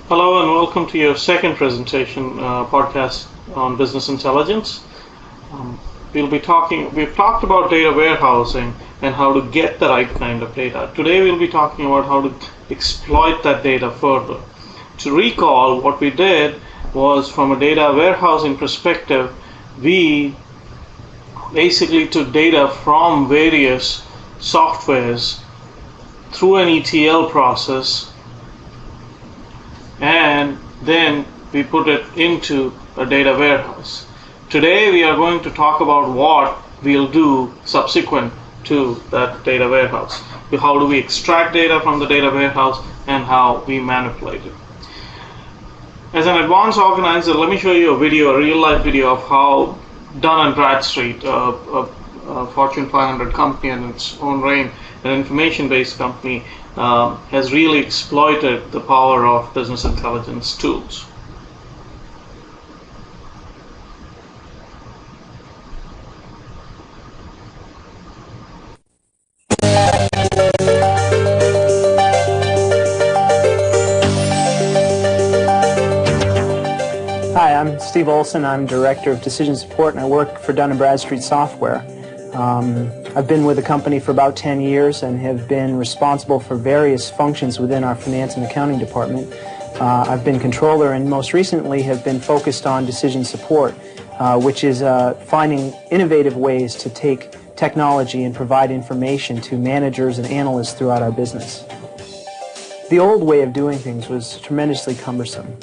Hello and welcome to your second presentation podcast on business intelligence. Um, we've talked about data warehousing and how to get the right kind of data. Today we'll be talking about how to exploit that data further. To recall, what we did was, from a data warehousing perspective, we basically took data from various softwares through an ETL process, and then we put it into a data warehouse. Today we are going to talk about what we'll do subsequent to that data warehouse. How do we extract data from the data warehouse and how we manipulate it. As an advanced organizer, let me show you a real life video of how Dun & Bradstreet, a Fortune 500 company in its own reign, an information-based company, has really exploited the power of business intelligence tools. Hi, I'm Steve Olson. I'm Director of Decision Support, and I work for Dun & Bradstreet Software. I've been with the company for about 10 years and have been responsible for various functions within our finance and accounting department. I've been controller and most recently have been focused on decision support, which is finding innovative ways to take technology and provide information to managers and analysts throughout our business. The old way of doing things was tremendously cumbersome.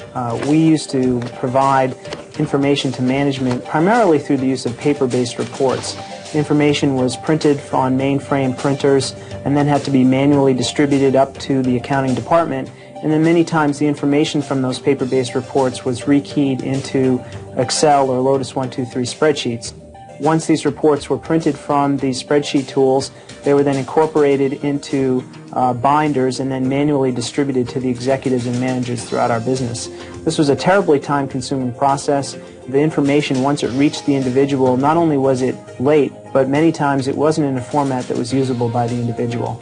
We used to provide information to management primarily through the use of paper-based reports. Information was printed on mainframe printers and then had to be manually distributed up to the accounting department, and then many times the information from those paper-based reports was rekeyed into Excel or Lotus 1-2-3 spreadsheets. Once these reports were printed from these spreadsheet tools, they were then incorporated into binders and then manually distributed to the executives and managers throughout our business. This was a terribly time-consuming process. The information, once it reached the individual, not only was it late, but many times it wasn't in a format that was usable by the individual.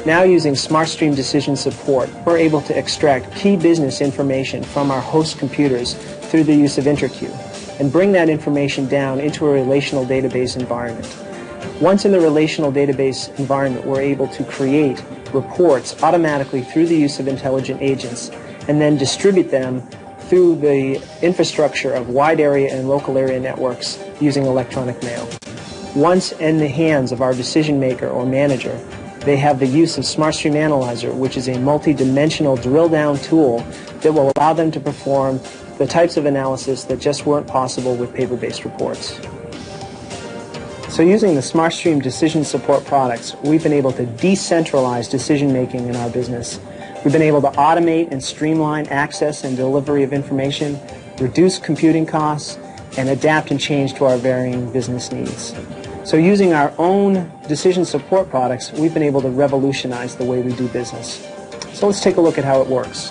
Now, using SmartStream Decision Support, we're able to extract key business information from our host computers through the use of InterQ and bring that information down into a relational database environment. Once in the relational database environment, we're able to create reports automatically through the use of intelligent agents and then distribute them through the infrastructure of wide area and local area networks using electronic mail. Once in the hands of our decision maker or manager, they have the use of SmartStream Analyzer, which is a multi-dimensional drill-down tool that will allow them to perform the types of analysis that just weren't possible with paper-based reports. So using the SmartStream Decision Support products, we've been able to decentralize decision-making in our business. We've been able to automate and streamline access and delivery of information, reduce computing costs, and adapt and change to our varying business needs. So using our own decision support products, we've been able to revolutionize the way we do business. So let's take a look at how it works.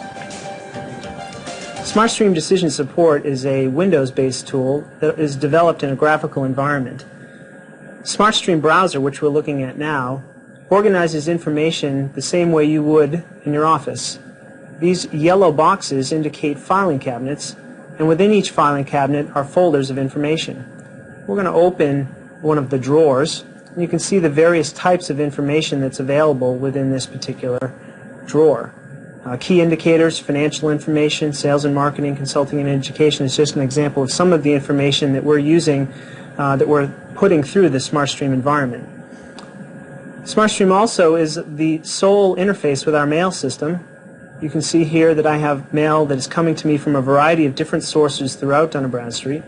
SmartStream Decision Support is a Windows-based tool that is developed in a graphical environment. SmartStream Browser, which we're looking at now, organizes information the same way you would in your office. These yellow boxes indicate filing cabinets, and within each filing cabinet are folders of information. We're going to open one of the drawers, and you can see the various types of information that's available within this particular drawer. Key indicators, financial information, sales and marketing, consulting and education is just an example of some of the information that we're using, that we're putting through the SmartStream environment. SmartStream also is the sole interface with our mail system. You can see here that I have mail that is coming to me from a variety of different sources throughout Dun & Bradstreet,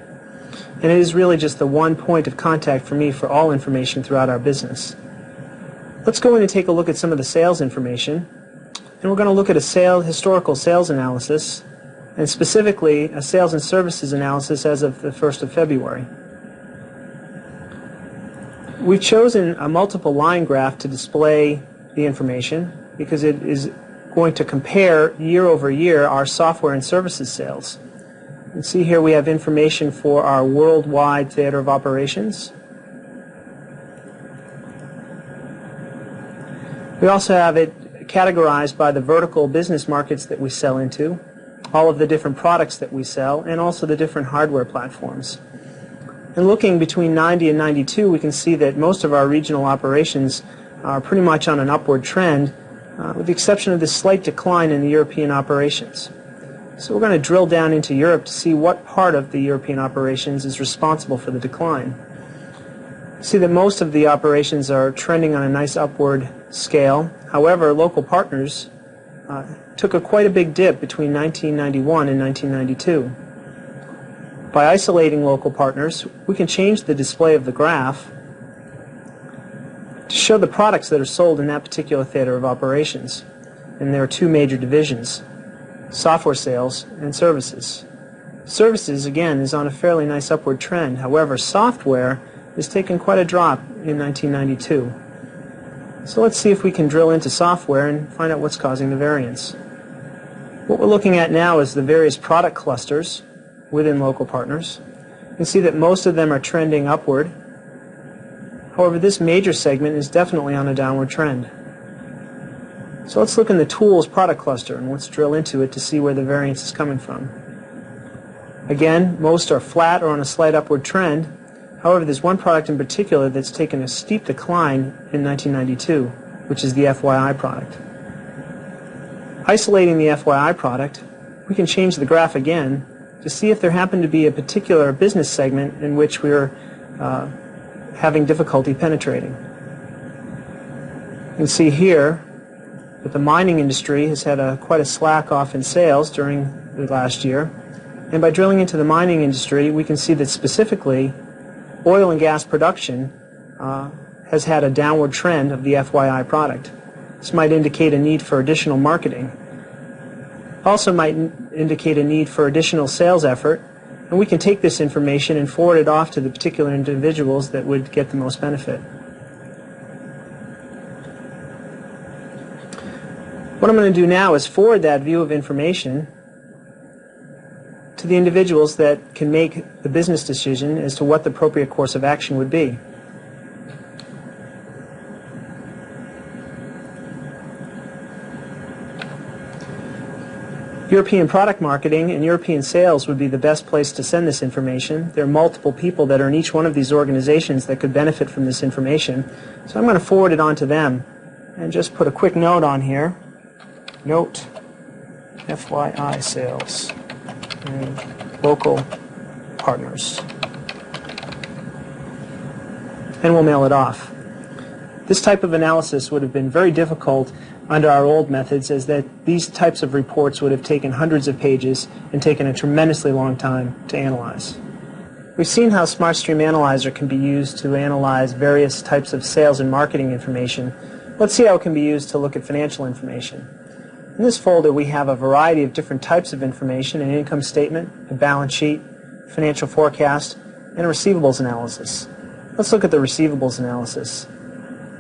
and it is really just the one point of contact for me for all information throughout our business. Let's go in and take a look at some of the sales information. And we're going to look at a historical sales analysis, and specifically a sales and services analysis as of the 1st of February. We've chosen a multiple line graph to display the information because it is going to compare year over year our software and services sales. You can see here we have information for our worldwide theater of operations. We also have it categorized by the vertical business markets that we sell into, all of the different products that we sell, and also the different hardware platforms. And looking between 90 and 92, we can see that most of our regional operations are pretty much on an upward trend, with the exception of this slight decline in the European operations. So we're going to drill down into Europe to see what part of the European operations is responsible for the decline. See that most of the operations are trending on a nice upward scale. However, local partners took quite a big dip between 1991 and 1992. By isolating local partners, we can change the display of the graph to show the products that are sold in that particular theater of operations. And there are two major divisions: software sales and services. Services, again, is on a fairly nice upward trend. However, software has taken quite a drop in 1992. So let's see if we can drill into software and find out what's causing the variance. What we're looking at now is the various product clusters within local partners. You can see that most of them are trending upward. However, this major segment is definitely on a downward trend. So let's look in the tools product cluster and let's drill into it to see where the variance is coming from. Again, most are flat or on a slight upward trend. However, there's one product in particular that's taken a steep decline in 1992, which is the FYI product. Isolating the FYI product, we can change the graph again to see if there happened to be a particular business segment in which we're having difficulty penetrating. You can see here that the mining industry has had quite a slack off in sales during the last year. And by drilling into the mining industry, we can see that specifically oil and gas production has had a downward trend of the FYI product. This might indicate a need for additional marketing. Also might indicate a need for additional sales effort, and we can take this information and forward it off to the particular individuals that would get the most benefit. What I'm going to do now is forward that view of information to the individuals that can make the business decision as to what the appropriate course of action would be. European product marketing and European sales would be the best place to send this information. There are multiple people that are in each one of these organizations that could benefit from this information. So I'm going to forward it on to them and just put a quick note on here. Note FYI sales and local partners. And we'll mail it off. This type of analysis would have been very difficult under our old methods, as that these types of reports would have taken hundreds of pages and taken a tremendously long time to analyze. We've seen how SmartStream Analyzer can be used to analyze various types of sales and marketing information. Let's see how it can be used to look at financial information. In this folder we have a variety of different types of information: an income statement, a balance sheet, financial forecast, and a receivables analysis. Let's look at the receivables analysis.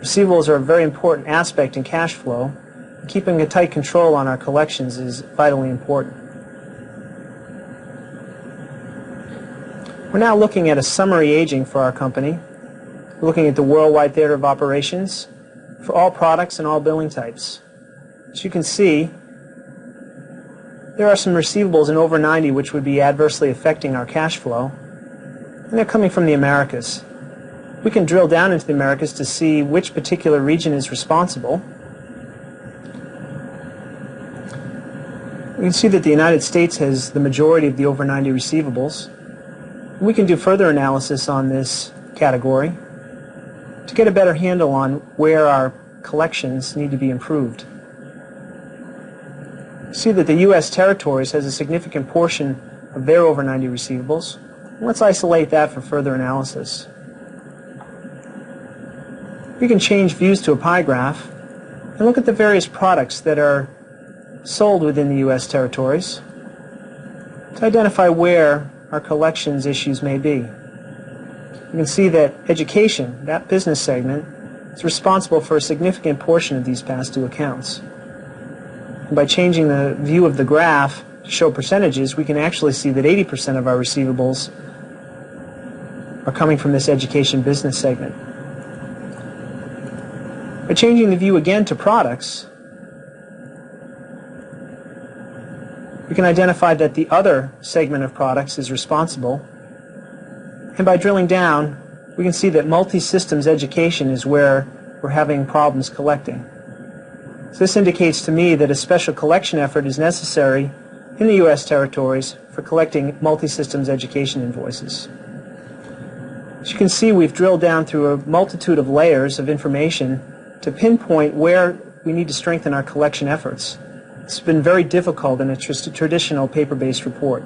Receivables are a very important aspect in cash flow. Keeping a tight control on our collections is vitally important. We're now looking at a summary aging for our company. We're looking at the worldwide theater of operations for all products and all billing types. As you can see, there are some receivables in over 90 which would be adversely affecting our cash flow, and they're coming from the Americas. We can drill down into the Americas to see which particular region is responsible. We can see that the United States has the majority of the over 90 receivables. We can do further analysis on this category to get a better handle on where our collections need to be improved. See that the U.S. territories has a significant portion of their over 90 receivables. Let's isolate that for further analysis. We can change views to a pie graph and look at the various products that are sold within the U.S. territories to identify where our collections issues may be. You can see that education, that business segment, is responsible for a significant portion of these past due accounts. And by changing the view of the graph to show percentages, we can actually see that 80% of our receivables are coming from this education business segment. By changing the view again to products, We can identify that the other segment of products is responsible. And by drilling down, we can see that multi-systems education is where we're having problems collecting. So this indicates to me that a special collection effort is necessary in the U.S. territories for collecting multi-systems education invoices. As you can see, we've drilled down through a multitude of layers of information to pinpoint where we need to strengthen our collection efforts. It's been very difficult in a traditional paper-based report.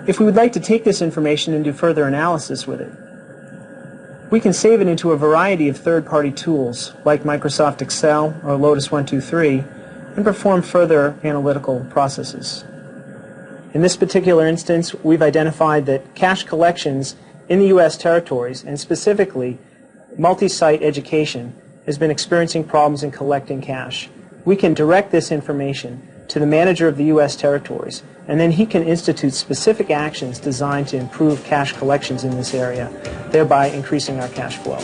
If we would like to take this information and do further analysis with it, we can save it into a variety of third-party tools like Microsoft Excel or Lotus 123 and perform further analytical processes. In this particular instance, we've identified that cash collections in the U.S. territories, and specifically multi-site education, has been experiencing problems in collecting cash. We can direct this information to the manager of the U.S. territories, and then he can institute specific actions designed to improve cash collections in this area, thereby increasing our cash flow.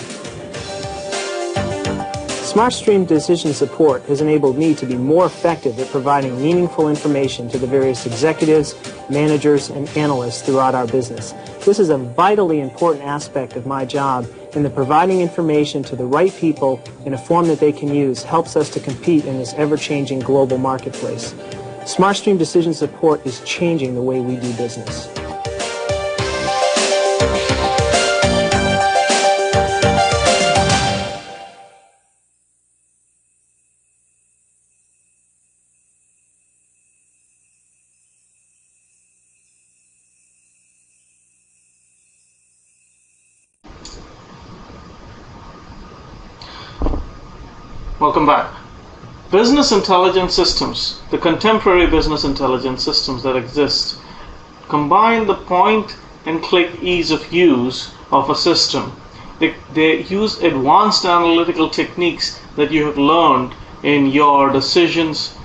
SmartStream Decision Support has enabled me to be more effective at providing meaningful information to the various executives, managers, and analysts throughout our business. This is a vitally important aspect of my job, and the providing information to the right people in a form that they can use helps us to compete in this ever-changing global marketplace. SmartStream Decision Support is changing the way we do business. Welcome back. Business intelligence systems, the contemporary business intelligence systems that exist, combine the point and click ease of use of a system. They use advanced analytical techniques that you have learned in your decisions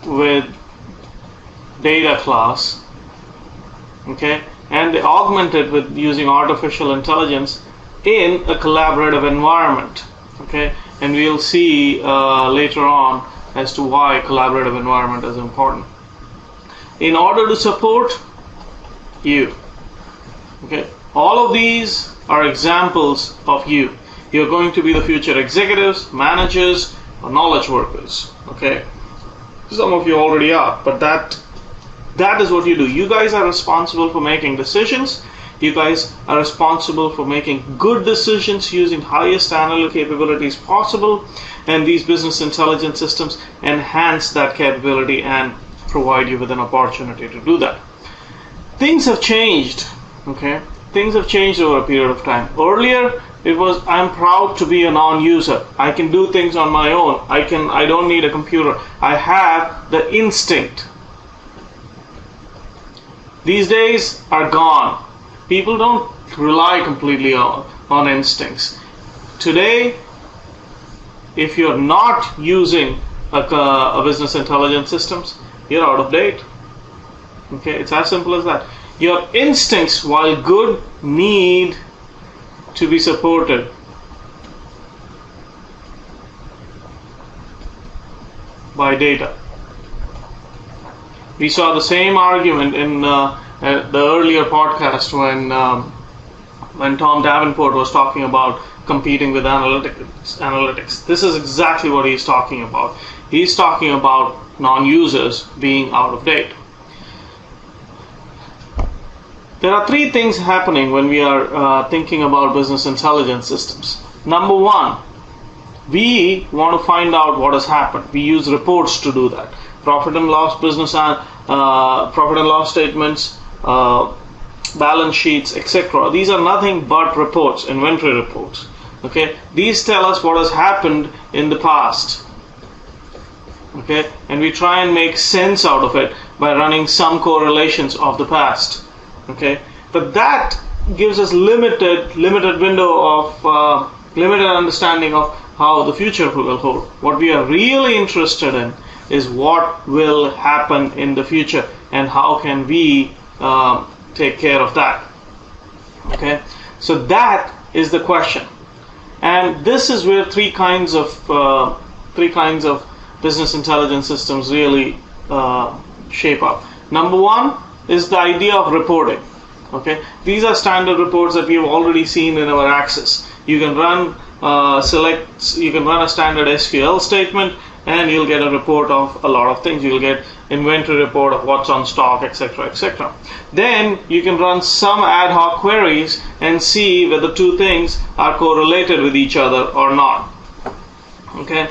with data class, okay, and they augment it with using artificial intelligence in a collaborative environment. Okay, and we'll see later on as to why collaborative environment is important. In order to support you, okay, all of these are examples of you. You're going to be the future executives, managers, or knowledge workers. Okay, some of you already are, but that is what you do. You guys are responsible for making decisions. You guys are responsible for making good decisions using highest analytical capabilities possible, and these business intelligence systems enhance that capability and provide you with an opportunity to do that. Things have changed, okay? Things have changed over a period of time. Earlier, it was, I'm proud to be a non-user. I can do things on my own. I don't need a computer. I have the instinct. These days are gone. People don't rely completely on instincts. Today, if you're not using a business intelligence systems, you're out of date. Okay, it's as simple as that. Your instincts, while good, need to be supported. By data. We saw the same argument in the earlier podcast when Tom Davenport was talking about competing with analytics. This is exactly what he's talking about. He's talking about non-users being out of date. There are three things happening when we are thinking about business intelligence systems. Number one, we want to find out what has happened. We use reports to do that. Profit and loss profit and loss statements, balance sheets, etc. These are nothing but reports, inventory reports. Okay, these tell us what has happened in the past. Okay, and we try and make sense out of it by running some correlations of the past. Okay, but that gives us limited window of limited understanding of how the future will hold. What we are really interested in is what will happen in the future and how can we take care of that. Okay, so that is the question, and this is where three kinds of business intelligence systems really shape up. Number one is the idea of reporting. Okay, these are standard reports that we have already seen in our Access. You can run you can run a standard SQL statement, and you'll get a report of a lot of things. You'll get inventory report of what's on stock, etc., etc. Then you can run some ad hoc queries and see whether two things are correlated with each other or not. Okay,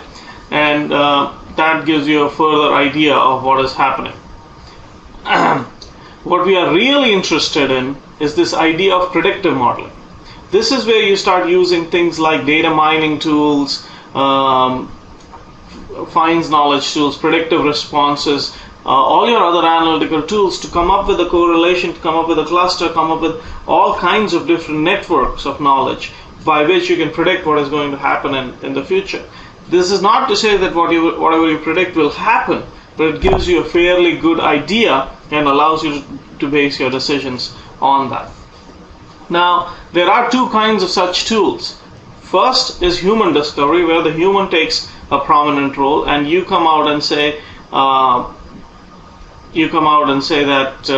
and that gives you a further idea of what is happening. What we are really interested in is this idea of predictive modeling. This is where you start using things like data mining tools, finds knowledge tools, predictive responses, all your other analytical tools to come up with a correlation, to come up with a cluster, come up with all kinds of different networks of knowledge by which you can predict what is going to happen in the future. This is not to say that whatever you predict will happen, but it gives you a fairly good idea and allows you to base your decisions on that. Now, there are two kinds of such tools. First is human discovery, where the human takes a prominent role, and you come out and say that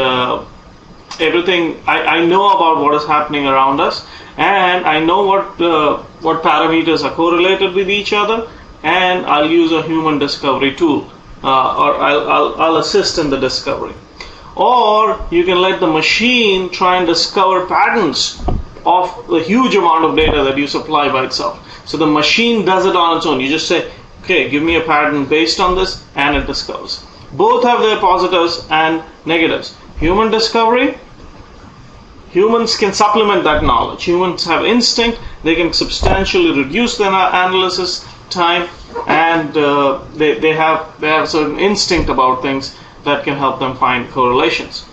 everything I know about what is happening around us, and I know what parameters are correlated with each other, and I'll use a human discovery tool, or I'll assist in the discovery. Or you can let the machine try and discover patterns of the huge amount of data that you supply by itself. So the machine does it on its own. You just say, okay, give me a pattern based on this, and it discovers. Both have their positives and negatives. Human discovery, humans can supplement that knowledge. Humans have instinct. They can substantially reduce their analysis time, and they have certain instinct about things that can help them find correlations.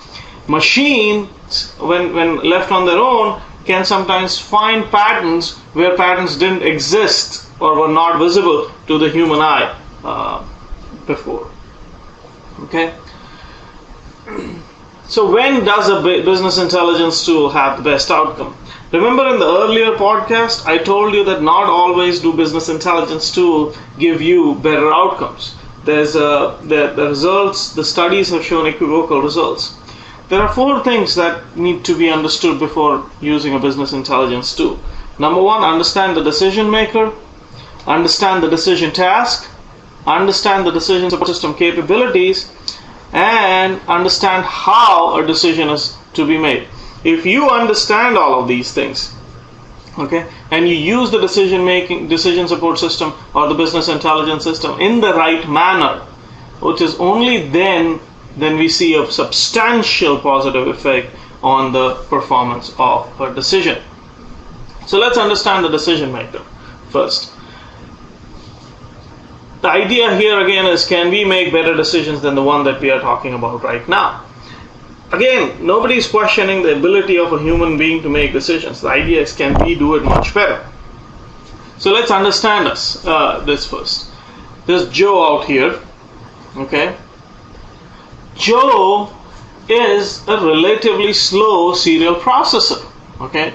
Machines, when left on their own, can sometimes find patterns where patterns didn't exist or were not visible to the human eye before. Okay. So when does a business intelligence tool have the best outcome? Remember in the earlier podcast, I told you that not always do business intelligence tools give you better outcomes. The results, the studies have shown equivocal results. There are 4 things that need to be understood before using a business intelligence tool. Number 1, understand the decision maker, understand the decision task, understand the decision support system capabilities, and understand how a decision is to be made. If you understand all of these things, okay, and you use the decision support system or the business intelligence system in the right manner, which is only then we see a substantial positive effect on the performance of a decision. So let's understand the decision maker first. The idea here again is, can we make better decisions than the one that we are talking about right now? Again, nobody is questioning the ability of a human being to make decisions. The idea is, can we do it much better? So let's understand this first. There's Joe out here. Okay. Joe is a relatively slow serial processor. Okay.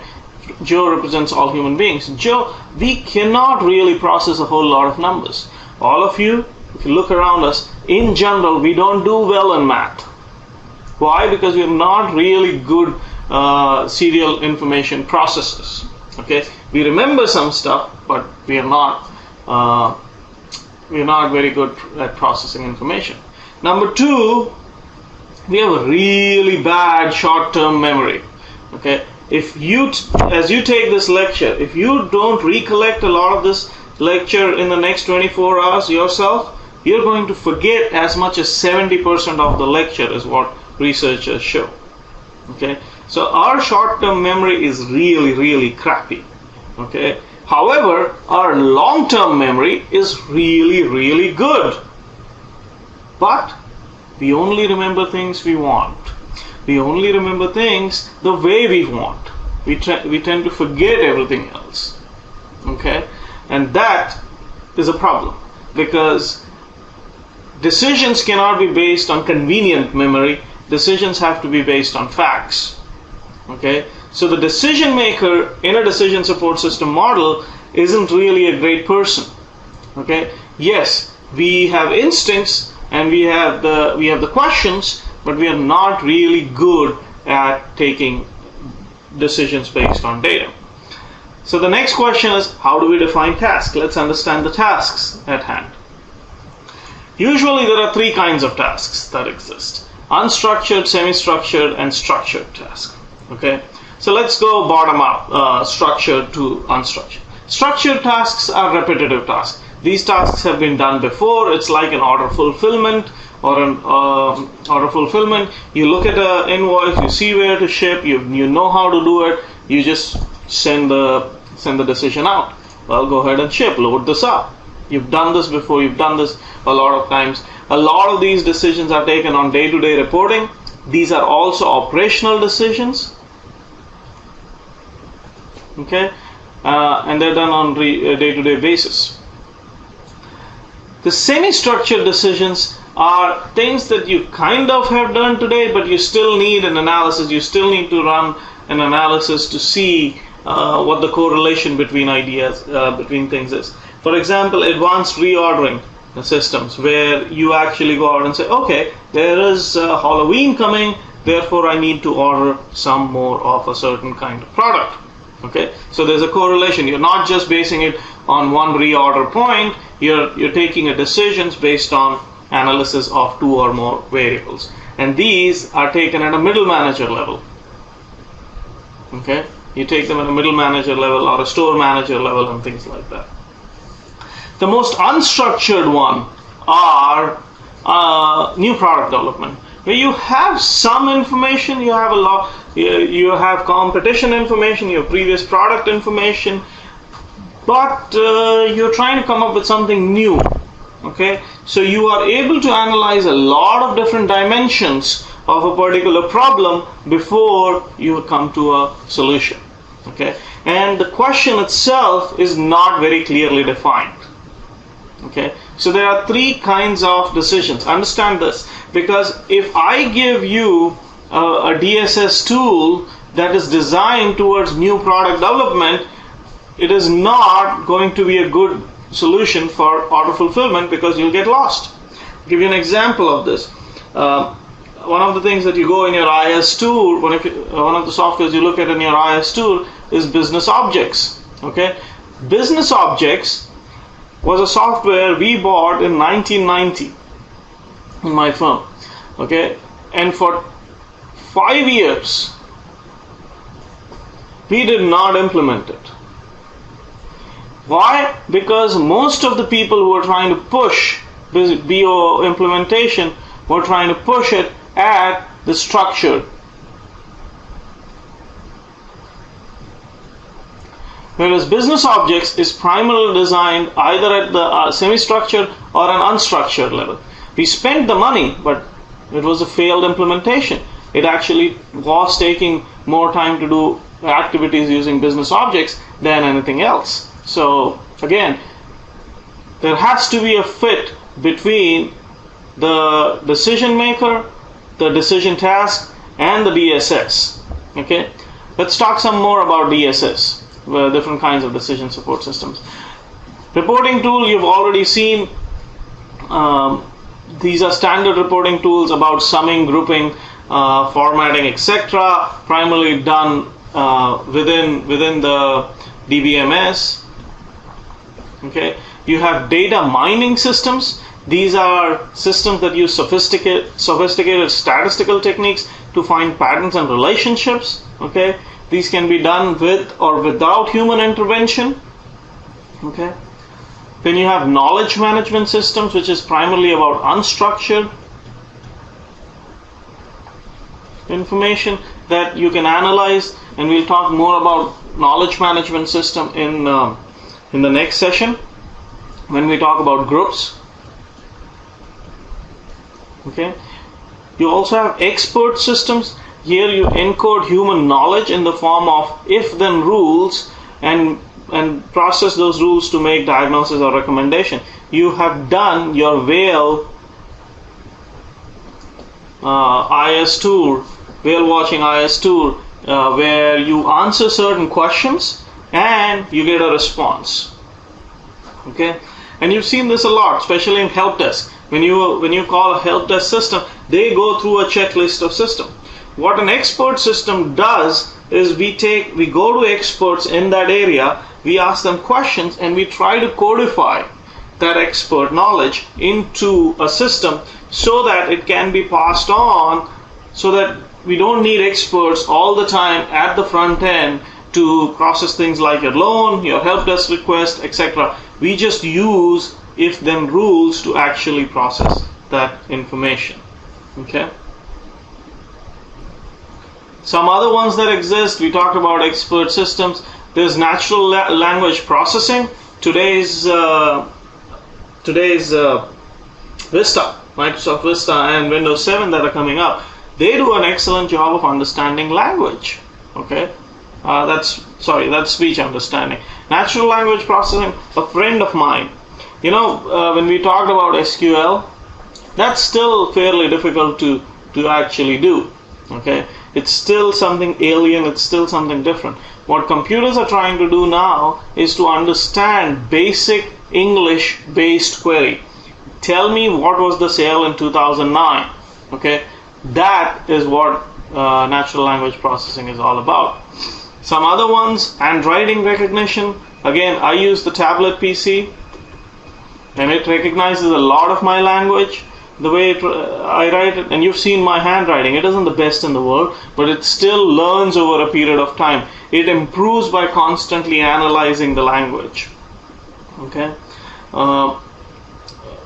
Joe represents all human beings. Joe, we cannot really process a whole lot of numbers. All of you, if you look around us, in general, we don't do well in math. Why? Because we're not really good serial information processors. Okay, we remember some stuff, but we are not very good at processing information. Number 2, we have a really bad short-term memory. Okay, if as you take this lecture, if you don't recollect a lot of this lecture in the next 24 hours yourself, you're going to forget as much as 70% of the lecture, is what researchers show. Okay, so our short-term memory is really, really crappy. Okay, however, our long-term memory is really, really good. But we only remember things we want. We only remember things the way we want. We tend to forget everything else. Okay, and that is a problem, because decisions cannot be based on convenient memory. Decisions have to be based on facts. Okay, so the decision maker in a decision support system model isn't really a great person. Okay, yes, we have instincts and we have the questions, but we are not really good at taking decisions based on data. So the next question is, how do we define tasks? Let's understand the tasks at hand. Usually there are three kinds of tasks that exist: unstructured, semi-structured, and structured tasks. Okay, so let's go bottom up, structured to unstructured. Structured tasks are repetitive tasks. These tasks have been done before. It's like an order fulfillment or an order fulfillment. You look at an invoice, you see where to ship, you know how to do it. You just send the decision out. Well, go ahead and ship, load this up. You've done this before, you've done this a lot of times. A lot of these decisions are taken on day-to-day reporting. These are also operational decisions. Okay, and they're done on a day-to-day basis. The semi-structured decisions are things that you kind of have done today, but you still need an analysis. You still need to run an analysis to see what the correlation between ideas, between things is. For example, advanced reordering systems, where you actually go out and say, okay, there is Halloween coming, therefore I need to order some more of a certain kind of product. Okay, so there's a correlation. You're not just basing it on one reorder point. You're taking a decisions based on analysis of two or more variables, and these are taken at a middle manager level. Okay, you take them at a middle manager level or a store manager level and things like that. The most unstructured one are new product development, where you have some information, you have a lot, you have competition information, you have previous product information, but you're trying to come up with something new. Okay, so you are able to analyze a lot of different dimensions of a particular problem before you come to a solution. Okay, and the question itself is not very clearly defined. Okay, so there are three kinds of decisions. Understand this, because if I give you a DSS tool that is designed towards new product development, it is not going to be a good solution for order fulfillment, because you'll get lost. I'll give you an example of this. One of the things that you go in your IS tool, one of the softwares you look at in your IS tool is Business Objects. Okay, Business Objects was a software we bought in 1990 in my firm. Okay, and for 5 years we did not implement it. Why? Because most of the people who were trying to push BO implementation were trying to push it at the structured. Whereas Business Objects is primarily designed either at the semi-structured or an unstructured level. We spent the money, but it was a failed implementation. It actually was taking more time to do activities using Business Objects than anything else. So again, there has to be a fit between the decision maker, the decision task, and the DSS. Okay, let's talk some more about DSS, different kinds of decision support systems. Reporting tool, you've already seen. These are standard reporting tools about summing, grouping, formatting, etc. Primarily done within the DBMS. Okay, you have data mining systems. These are systems that use sophisticated statistical techniques to find patterns and relationships. Okay, these can be done with or without human intervention. Okay, then you have knowledge management systems, which is primarily about unstructured information that you can analyze, and we'll talk more about knowledge management system in the next session when we talk about groups. Okay, you also have expert systems. Here you encode human knowledge in the form of if-then rules and process those rules to make diagnosis or recommendation. You have done your whale IS tool, whale watching IS tool, where you answer certain questions and you get a response. Okay, And you've seen this a lot, especially in help desk. When you call a help desk system, they go through a checklist of system. What an expert system does is we go to experts in that area, we ask them questions, and we try to codify that expert knowledge into a system so that it can be passed on, so that we don't need experts all the time at the front end to process things like your loan, your help desk request, etc. We just use if then rules to actually process that information. Okay. Some other ones that exist, we talked about expert systems. There's natural language processing. Today's Vista, Microsoft Vista and Windows 7 that are coming up, they do an excellent job of understanding language. Okay, that's speech understanding. Natural language processing, a friend of mine, when we talked about SQL, that's still fairly difficult to actually do. Okay, it's still something alien, it's still something different. What computers are trying to do now is to understand basic English based query. Tell me what was the sale in 2009. Okay, that is what natural language processing is all about. Some other ones, handwriting recognition. Again, I use the tablet PC and it recognizes a lot of my language, the way I write it, and you've seen my handwriting. It isn't the best in the world, but it still learns over a period of time. It improves by constantly analyzing the language. Okay.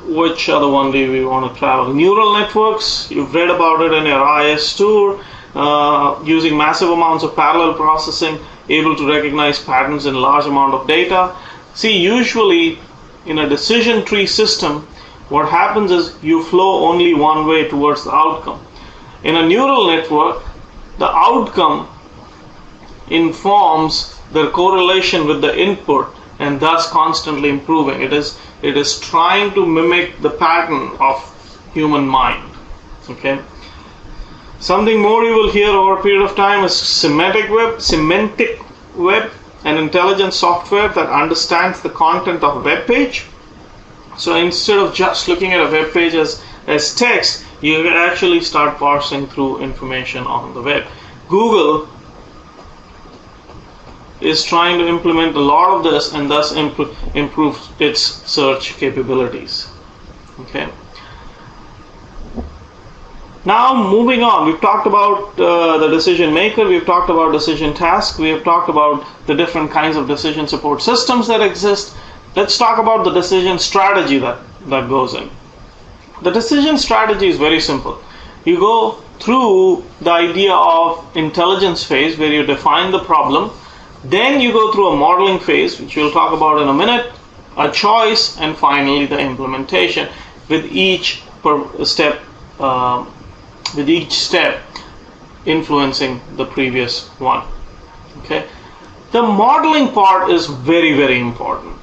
Which other one do we want to travel? Neural networks, you've read about it in your IS tour, using massive amounts of parallel processing, able to recognize patterns in large amount of data. See, usually in a decision tree system, what happens is you flow only one way towards the outcome. In a neural network, the outcome informs the correlation with the input and thus constantly improving. It is trying to mimic the pattern of human mind. Okay. Something more you will hear over a period of time is semantic web, an intelligent software that understands the content of a web page. So instead of just looking at a web page as text, you can actually start parsing through information on the web. Google is trying to implement a lot of this and thus improve its search capabilities. Okay. Now moving on, we've talked about the decision maker, we've talked about decision task, we have talked about the different kinds of decision support systems that exist. Let's talk about the decision strategy that goes in. The decision strategy is very simple. You go through the idea of intelligence phase where you define the problem. Then you go through a modeling phase, which we'll talk about in a minute, a choice, and finally the implementation, with each step influencing the previous one. Okay. The modeling part is very, very important.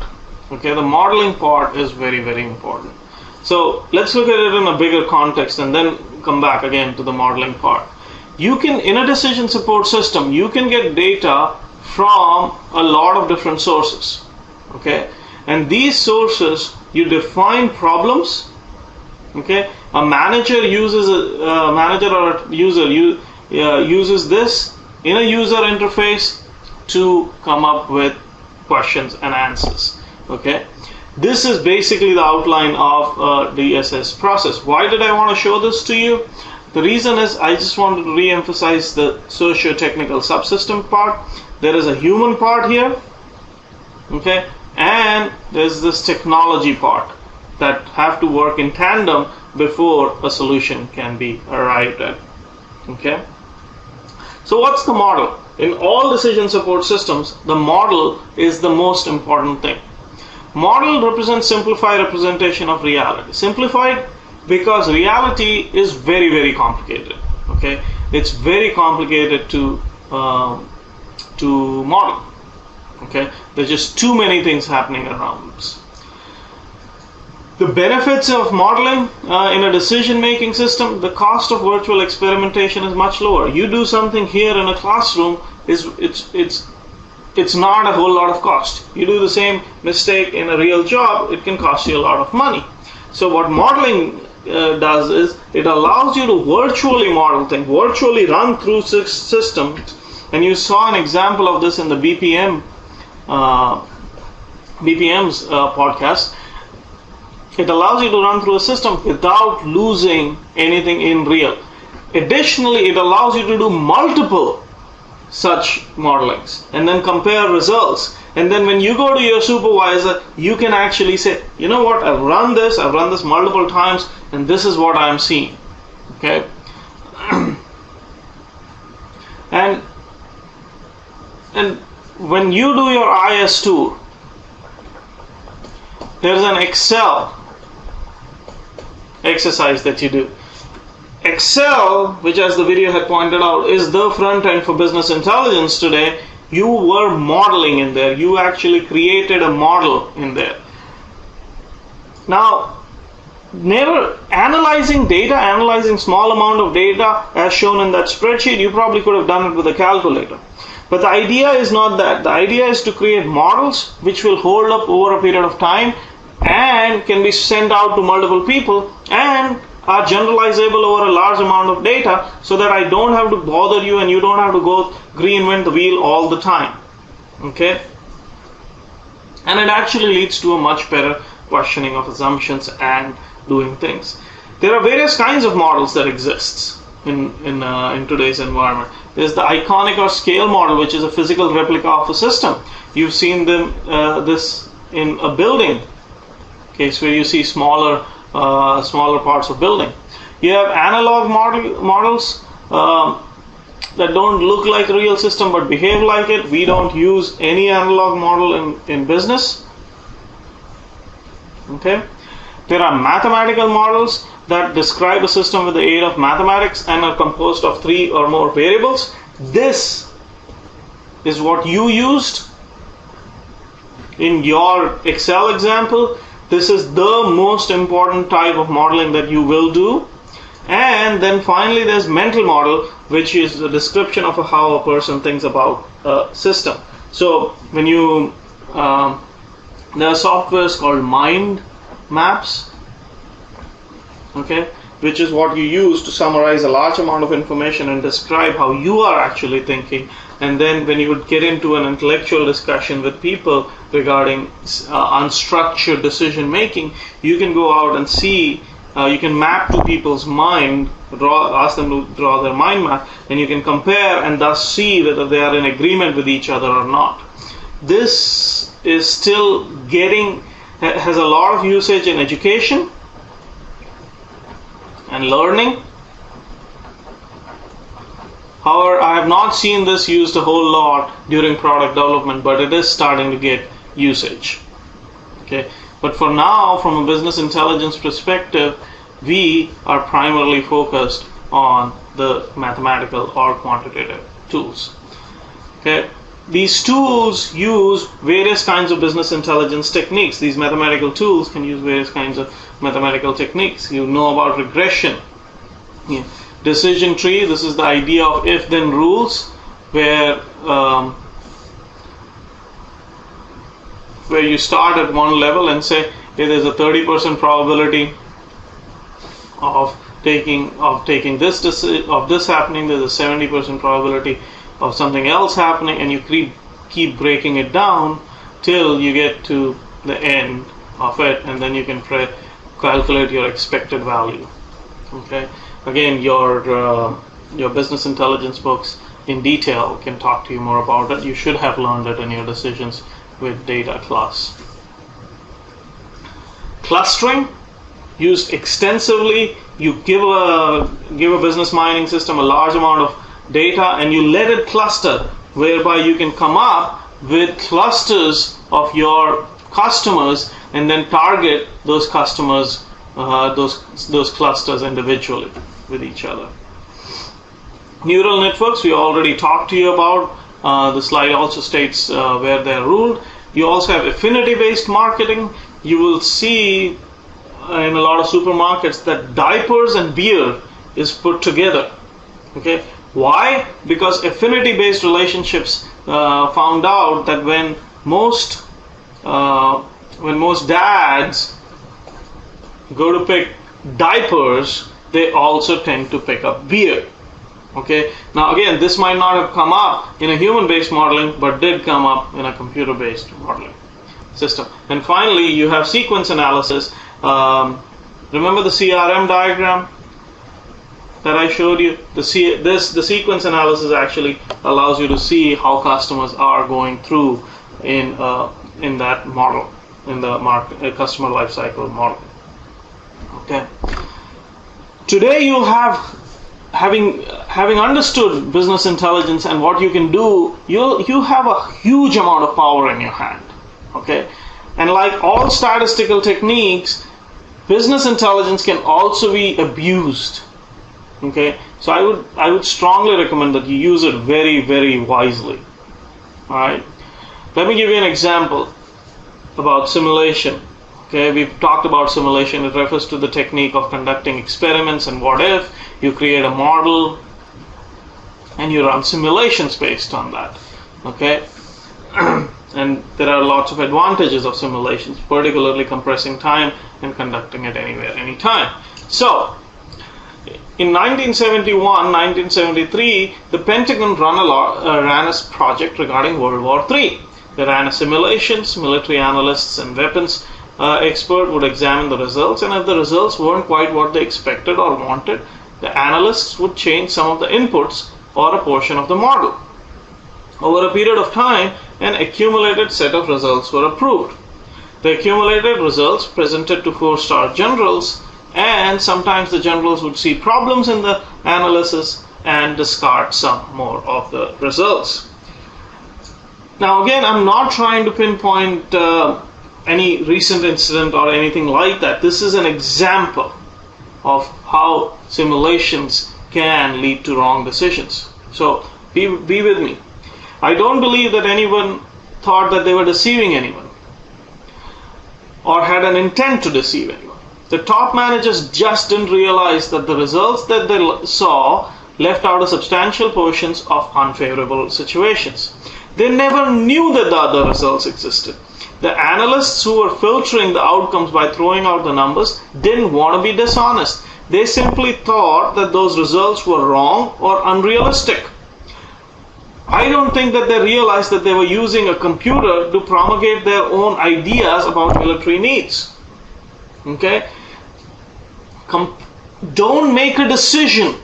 Okay, the modeling part is very, very important. So let's look at it in a bigger context and then come back again to the modeling part. You can, in a decision support system, you can get data from a lot of different sources. Okay, and these sources, you define problems. Okay, a manager uses or a user uses this in a user interface to come up with questions and answers. Okay, this is basically the outline of the DSS process. Why did I want to show this to you? The reason is I just wanted to re-emphasize the socio-technical subsystem part. There is a human part here, okay, and there's this technology part that have to work in tandem before a solution can be arrived at. Okay, so what's the model? In all decision support systems, the model is the most important thing. Model represents simplified representation of reality. Simplified because reality is very, very complicated. Okay, it's very complicated to model. Okay, there's just too many things happening around us. The benefits of modeling in a decision-making system: the cost of virtual experimentation is much lower. You do something here in a classroom, it's it's not a whole lot of cost. You do the same mistake in a real job, it can cost you a lot of money. So what modeling does is it allows you to virtually model things, virtually run through systems, and you saw an example of this in the BPM's podcast. It allows you to run through a system without losing anything in real. Additionally, it allows you to do multiple such modelings and then compare results. And then when you go to your supervisor, you can actually say, you know what, I've run this multiple times, and this is what I'm seeing. Okay? and when you do your IS tour, there's an Excel exercise that you do. Excel, which as the video had pointed out, is the front end for business intelligence today. You were modeling in there. You actually created a model in there. Now, never analyzing data, analyzing small amount of data as shown in that spreadsheet, you probably could have done it with a calculator. But the idea is not that. The idea is to create models which will hold up over a period of time and can be sent out to multiple people and are generalizable over a large amount of data, so that I don't have to bother you and you don't have to go reinvent the wheel all the time. Okay? And it actually leads to a much better questioning of assumptions and doing things. There are various kinds of models that exist in today's environment. There's the iconic or scale model, which is a physical replica of a system. You've seen this in a building case where you see smaller parts of building. You have analog models that don't look like a real system but behave like it. We don't use any analog model in business. Okay. There are mathematical models that describe a system with the aid of mathematics and are composed of 3 or more variables. This is what you used in your Excel example. This is the most important type of modeling that you will do. And then finally there's mental model, which is the description of how a person thinks about a system. So when you there are softwares called mind maps, okay, which is what you use to summarize a large amount of information and describe how you are actually thinking. And then when you would get into an intellectual discussion with people regarding unstructured decision making, you can go out and see, you can map to people's mind, ask them to draw their mind map, and you can compare and thus see whether they are in agreement with each other or not. This is still has a lot of usage in education and learning. However, I have not seen this used a whole lot during product development, but it is starting to get usage. Okay, but for now, from a business intelligence perspective, we are primarily focused on the mathematical or quantitative tools. Okay, these tools use various kinds of business intelligence techniques. These mathematical tools can use various kinds of mathematical techniques. You know about regression. Yeah. Decision tree, this is the idea of if-then rules, where you start at one level and say, hey, there's a 30% probability of taking this happening, there's a 70% probability of something else happening, and you keep breaking it down till you get to the end of it, and then you can calculate your expected value. Okay. Again, your business intelligence books in detail can talk to you more about it. You should have learned it in your decisions with data class. Clustering, used extensively. You give a business mining system a large amount of data and you let it cluster, whereby you can come up with clusters of your customers and then target those customers, those clusters individually with each other. Neural networks, we already talked to you about. The slide also states where they're ruled. You also have affinity-based marketing. You will see in a lot of supermarkets that diapers and beer is put together. Okay, why? Because affinity-based relationships found out that when most dads go to pick diapers, they also tend to pick up beer. Okay. Now again, this might not have come up in a human-based modeling, but did come up in a computer-based modeling system. And finally, you have sequence analysis. Remember the CRM diagram that I showed you? The sequence analysis actually allows you to see how customers are going through in that model, in the customer lifecycle model. Okay. Today you'll have, having understood business intelligence and what you can do, you have a huge amount of power in your hand. Okay. And like all statistical techniques, business intelligence can also be abused. Okay. So I would strongly recommend that you use it very, very wisely. All right. Let me give you an example about simulation. Okay, we've talked about simulation. It refers to the technique of conducting experiments and what if. You create a model and you run simulations based on that. Okay, and there are lots of advantages of simulations, particularly compressing time and conducting it anywhere, anytime. So, in 1971, 1973, the Pentagon ran a project regarding World War III. They ran a simulations. Military analysts and weapons expert would examine the results, and if the results weren't quite what they expected or wanted, the analysts would change some of the inputs or a portion of the model. Over a period of time, an accumulated set of results were approved. The accumulated results presented to 4-star generals, and sometimes the generals would see problems in the analysis and discard some more of the results. Now again, I'm not trying to pinpoint any recent incident or anything like that. This is an example of how simulations can lead to wrong decisions. So be with me. I don't believe that anyone thought that they were deceiving anyone or had an intent to deceive anyone. The top managers just didn't realize that the results that they saw left out a substantial portions of unfavorable situations. They never knew that the other results existed. The analysts who were filtering the outcomes by throwing out the numbers didn't want to be dishonest. They simply thought that those results were wrong or unrealistic. I don't think that they realized that they were using a computer to promulgate their own ideas about military needs. Okay? Don't make a decision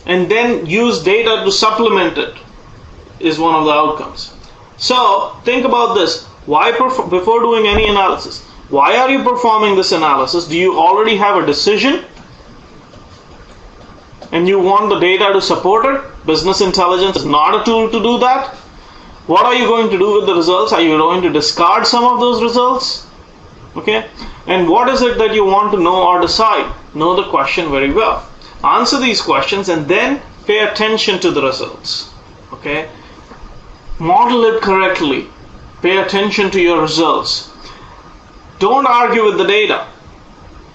and then use data to supplement it is one of the outcomes. So think about this. Why before doing any analysis, why are you performing this analysis? Do you already have a decision and you want the data to support it? Business intelligence is not a tool to do that. What are you going to do with the results? Are you going to discard some of those results? Okay, and what is it that you want to know or decide? Know the question very well. Answer these questions and then pay attention to the results. Okay, model it correctly. Pay attention to your results. Don't argue with the data.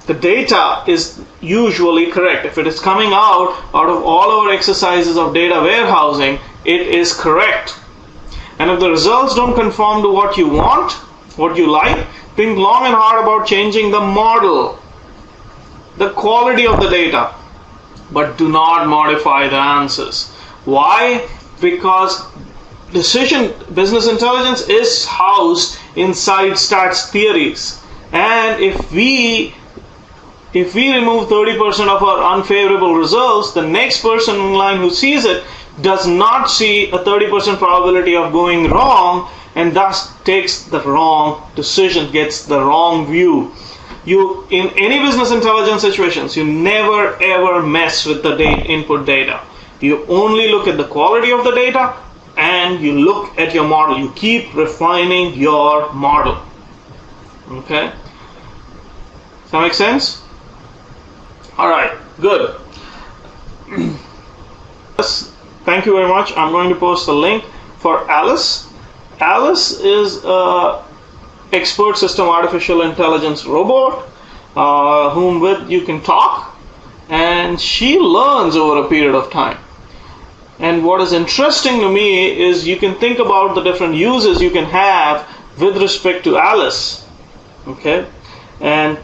The data is usually correct. If it is coming out of all our exercises of data warehousing, it is correct. And if the results don't conform to what you want, what you like, think long and hard about changing the model, the quality of the data, but do not modify the answers. Why? Because business intelligence is housed inside stats theories, and if we remove 30% of our unfavorable results, the next person in line who sees it does not see a 30% probability of going wrong, and thus takes the wrong decision, gets the wrong view. You, in any business intelligence situations, you never ever mess with the input data. You only look at the quality of the data and you look at your model. You keep refining your model. Okay? Does that make sense? Alright, good. Thank you very much. I'm going to post a link for Alice. Alice is an expert system artificial intelligence robot whom with you can talk, and she learns over a period of time. And what is interesting to me is you can think about the different uses you can have with respect to Alice, okay, and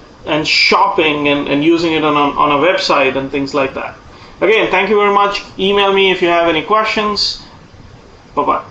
shopping and using it on a website and things like that. Again, thank you very much. Email me if you have any questions. Bye-bye.